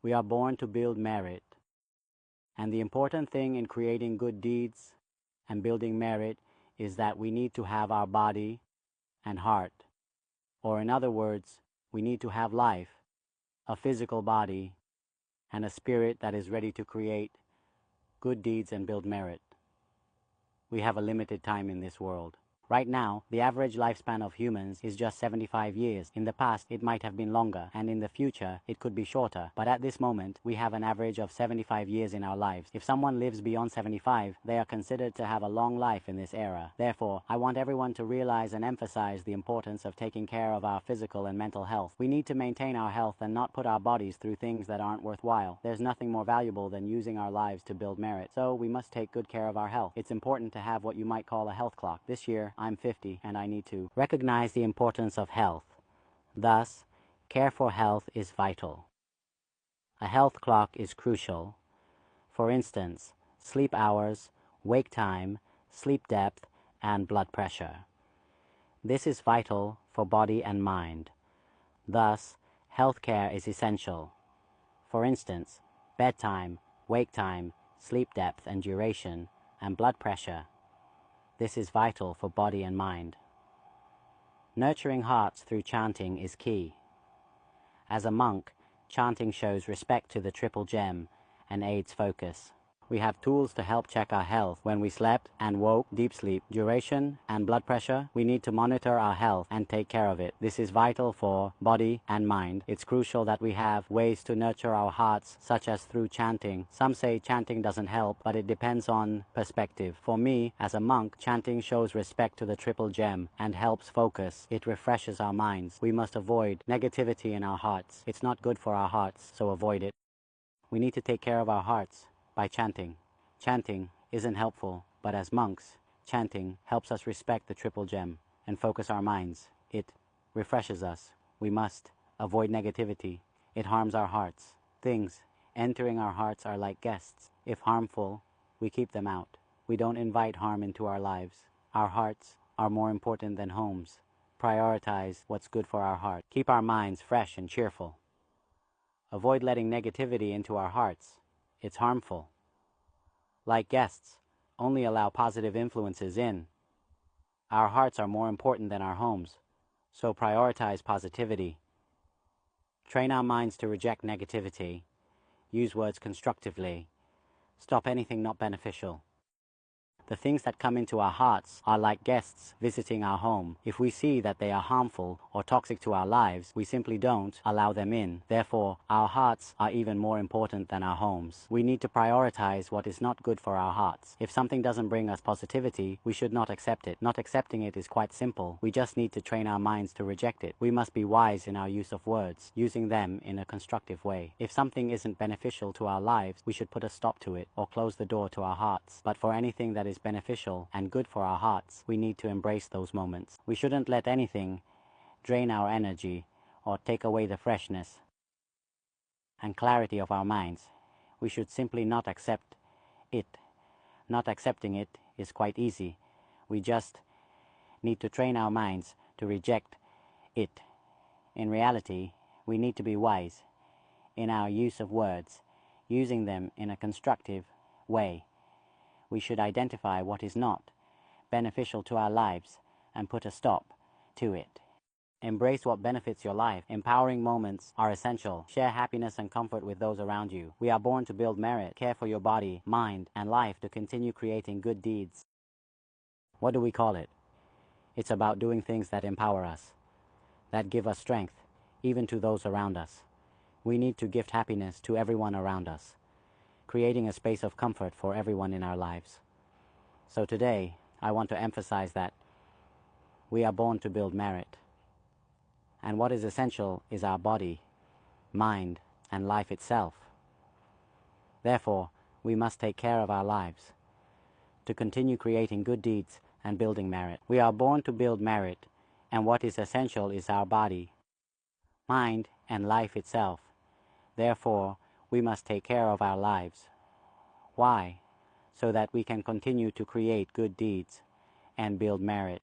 We are born to build merit. And the important thing in creating good deeds and building merit is that we need to have our body and heart. Or in other words, we need to have life, a physical body, and a spirit that is ready to create good deeds and build merit. We have a limited time in this world. Right now, the average lifespan of humans is just 75 years. In the past, it might have been longer, and in the future, it could be shorter. But at this moment, we have an average of 75 years in our lives. If someone lives beyond 75, they are considered to have a long life in this era. Therefore, I want everyone to realize and emphasize the importance of taking care of our physical and mental health. We need to maintain our health and not put our bodies through things that aren't worthwhile. There's nothing more valuable than using our lives to build merit. So we must take good care of our health. It's important to have what you might call a health clock. This year, I'm 50 and I need to recognize the importance of health. Thus, care for health is vital. A health clock is crucial. For instance, sleep hours, wake time, sleep depth, and blood pressure. This is vital for body and mind. Thus, health care is essential. For instance, bedtime, wake time, sleep depth and duration, and blood pressure. This is vital for body and mind. Nurturing hearts through chanting is key. As a monk, chanting shows respect to the triple gem and aids focus. We have tools to help check our health when we slept and woke, deep sleep, duration, and blood pressure. We need to monitor our health and take care of it. This is vital for body and mind. It's crucial that we have ways to nurture our hearts, such as through chanting. Some say chanting doesn't help, but it depends on perspective. For me, as a monk, chanting shows respect to the triple gem and helps focus. It refreshes our minds. We must avoid negativity in our hearts. It's not good for our hearts, so avoid it. We need to take care of our hearts by chanting. Chanting isn't helpful, but as monks, chanting helps us respect the triple gem and focus our minds. It refreshes us. We must avoid negativity. It harms our hearts. Things entering our hearts are like guests. If harmful, we keep them out. We don't invite harm into our lives. Our hearts are more important than homes. Prioritize what's good for our heart. Keep our minds fresh and cheerful. Avoid letting negativity into our hearts. It's harmful. Like guests, only allow positive influences in. Our hearts are more important than our homes, so prioritize positivity. Train our minds to reject negativity. Use words constructively. Stop anything not beneficial. The things that come into our hearts are like guests visiting our home. If we see that they are harmful or toxic to our lives, we simply don't allow them in. Therefore, our hearts are even more important than our homes. We need to prioritize what is not good for our hearts. If something doesn't bring us positivity, we should not accept it. Not accepting it is quite simple. We just need to train our minds to reject it. We must be wise in our use of words, using them in a constructive way. If something isn't beneficial to our lives, we should put a stop to it or close the door to our hearts. But for anything that is beneficial and good for our hearts, we need to embrace those moments. We shouldn't let anything drain our energy or take away the freshness and clarity of our minds. We should simply not accept it. Not accepting it is quite easy. We just need to train our minds to reject it. In reality, we need to be wise in our use of words, using them in a constructive way. We should identify what is not beneficial to our lives and put a stop to it. Embrace what benefits your life. Empowering moments are essential. Share happiness and comfort with those around you. We are born to build merit. Care for your body, mind, and life to continue creating good deeds. What do we call it? It's about doing things that empower us, that give us strength, even to those around us. We need to gift happiness to everyone around us, creating a space of comfort for everyone in our lives. So today, I want to emphasize that we are born to build merit. And what is essential is our body, mind, and life itself. Therefore, we must take care of our lives to continue creating good deeds and building merit. We are born to build merit, and what is essential is our body, mind, and life itself. Therefore, we must take care of our lives. Why? So that we can continue to create good deeds and build merit.